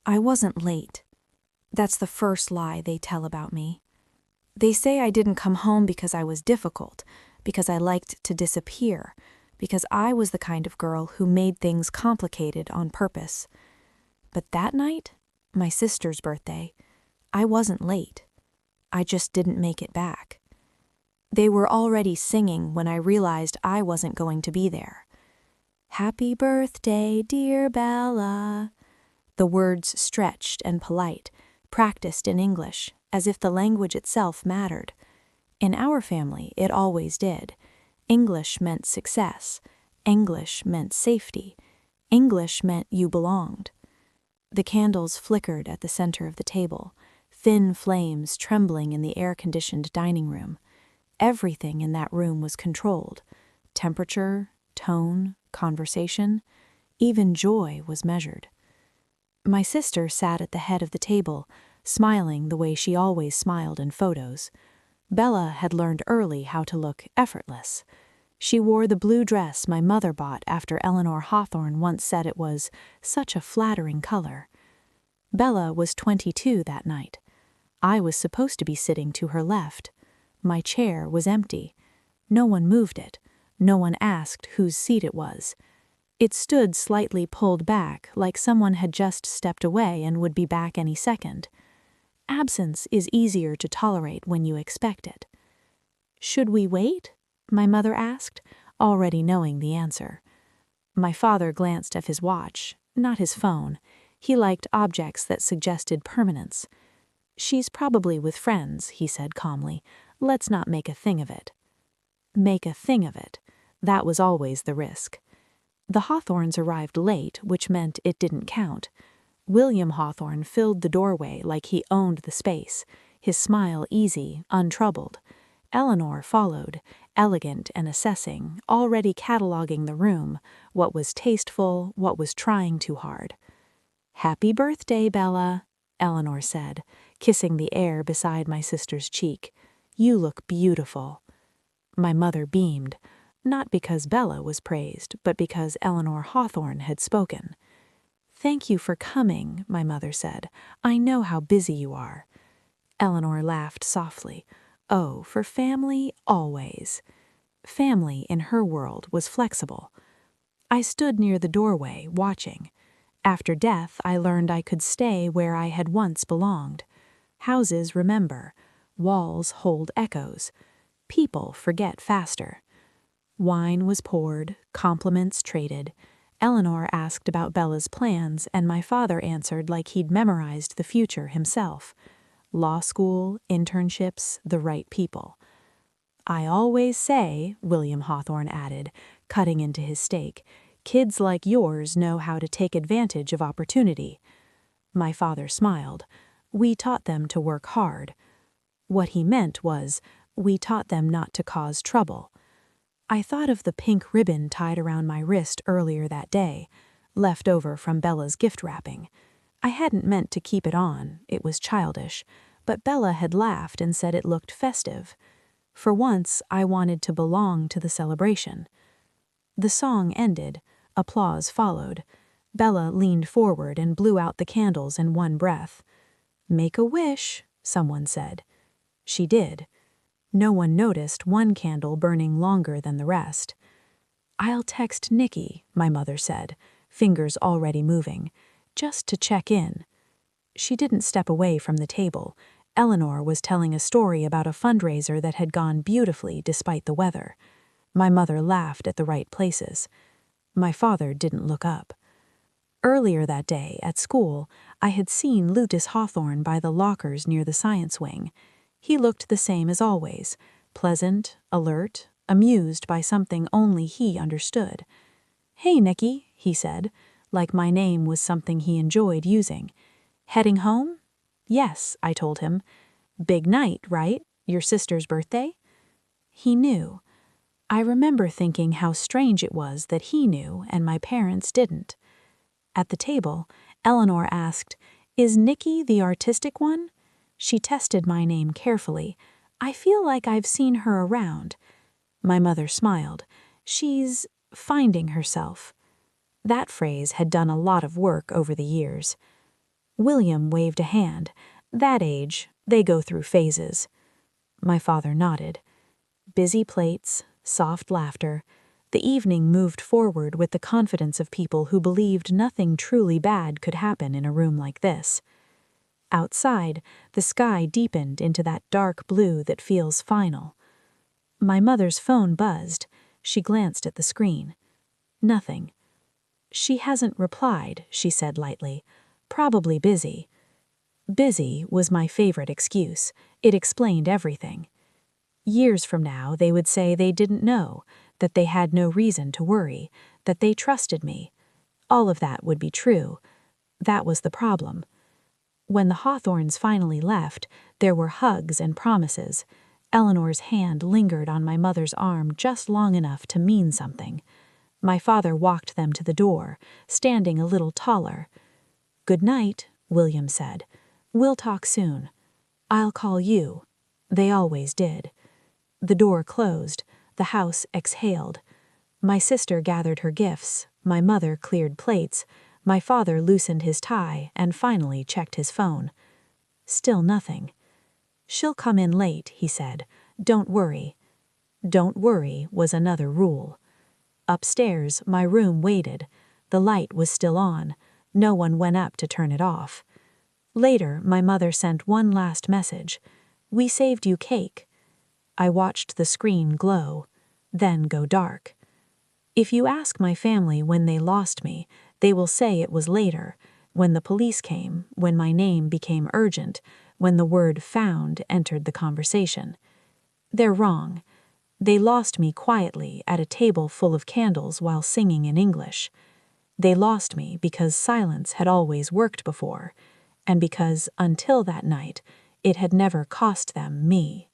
I wasn't late. That's the first lie they tell about me. They say I didn't come home because I was difficult, because I liked to disappear, because I was the kind of girl who made things complicated on purpose. But that night, my sister's birthday, I wasn't late. I just didn't make it back. They were already singing when I realized I wasn't going to be there. Happy birthday, dear Bella. The words stretched and polite, practiced in English, as if the language itself mattered. In our family, it always did. English meant success. English meant safety. English meant you belonged. The candles flickered at the center of the table, thin flames trembling in the air-conditioned dining room. Everything in that room was controlled. Temperature, tone, conversation, even joy was measured. My sister sat at the head of the table, smiling the way she always smiled in photos. Bella had learned early how to look effortless. She wore the blue dress my mother bought after Eleanor Hawthorne once said it was such a flattering color. Bella was 22 that night. I was supposed to be sitting to her left. My chair was empty. No one moved it. No one asked whose seat it was. It stood slightly pulled back, like someone had just stepped away and would be back any second. Absence is easier to tolerate when you expect it. "Should we wait?" my mother asked, already knowing the answer. My father glanced at his watch, not his phone. He liked objects that suggested permanence. "She's probably with friends," he said calmly. "Let's not make a thing of it." Make a thing of it. That was always the risk. The Hawthorns arrived late, which meant it didn't count. William Hawthorne filled the doorway like he owned the space, his smile easy, untroubled. Eleanor followed, elegant and assessing, already cataloging the room, what was tasteful, what was trying too hard. "Happy birthday, Bella," Eleanor said, kissing the air beside my sister's cheek. "You look beautiful." My mother beamed, not because Bella was praised, but because Eleanor Hawthorne had spoken. "Thank you for coming," my mother said. "I know how busy you are." Eleanor laughed softly. Oh, for family, always. Family, in her world, was flexible. I stood near the doorway, watching. After death, I learned I could stay where I had once belonged. Houses remember. Walls hold echoes. People forget faster. Wine was poured, compliments traded. Eleanor asked about Bella's plans, and my father answered like he'd memorized the future himself. Law school, internships, the right people. "I always say," William Hawthorne added, cutting into his steak, "kids like yours know how to take advantage of opportunity." My father smiled. "We taught them to work hard." What he meant was, we taught them not to cause trouble. I thought of the pink ribbon tied around my wrist earlier that day, left over from Bella's gift wrapping. I hadn't meant to keep it on, it was childish, but Bella had laughed and said it looked festive. For once, I wanted to belong to the celebration. The song ended. Applause followed. Bella leaned forward and blew out the candles in one breath. "Make a wish," someone said. She did. No one noticed one candle burning longer than the rest. "I'll text Nikki," my mother said, fingers already moving, "just to check in." She didn't step away from the table. Eleanor was telling a story about a fundraiser that had gone beautifully despite the weather. My mother laughed at the right places. My father didn't look up. Earlier that day, at school, I had seen Lutus Hawthorne by the lockers near the science wing. He looked the same as always, pleasant, alert, amused by something only he understood. "Hey, Nikki," he said, like my name was something he enjoyed using. "Heading home?" "Yes," I told him. "Big night, right? Your sister's birthday?" He knew. I remember thinking how strange it was that he knew and my parents didn't. At the table, Eleanor asked, "Is Nikki the artistic one?" She tested my name carefully. "I feel like I've seen her around." My mother smiled. "She's finding herself." That phrase had done a lot of work over the years. William waved a hand. That age, they go through phases. My father nodded. Busy plates, soft laughter. The evening moved forward with the confidence of people who believed nothing truly bad could happen in a room like this. Outside, the sky deepened into that dark blue that feels final. My mother's phone buzzed. She glanced at the screen. Nothing. She hasn't replied, she said lightly. Probably busy. Busy was my favorite excuse. It explained everything. Years from now, they would say they didn't know, that they had no reason to worry, that they trusted me. All of that would be true. That was the problem. When the Hawthorns finally left, there were hugs and promises. Eleanor's hand lingered on my mother's arm just long enough to mean something. My father walked them to the door, standing a little taller. "Good night," William said. "We'll talk soon. I'll call you." They always did. The door closed. The house exhaled. My sister gathered her gifts. My mother cleared plates. My father loosened his tie and finally checked his phone. Still nothing. "She'll come in late," he said. "Don't worry." Don't worry was another rule. Upstairs, my room waited. The light was still on. No one went up to turn it off. Later, my mother sent one last message. "We saved you cake." I watched the screen glow, then go dark. If you ask my family when they lost me, they will say it was later, when the police came, when my name became urgent, when the word "found" entered the conversation. They're wrong. They lost me quietly at a table full of candles while singing in English. They lost me because silence had always worked before, and because, until that night, it had never cost them me.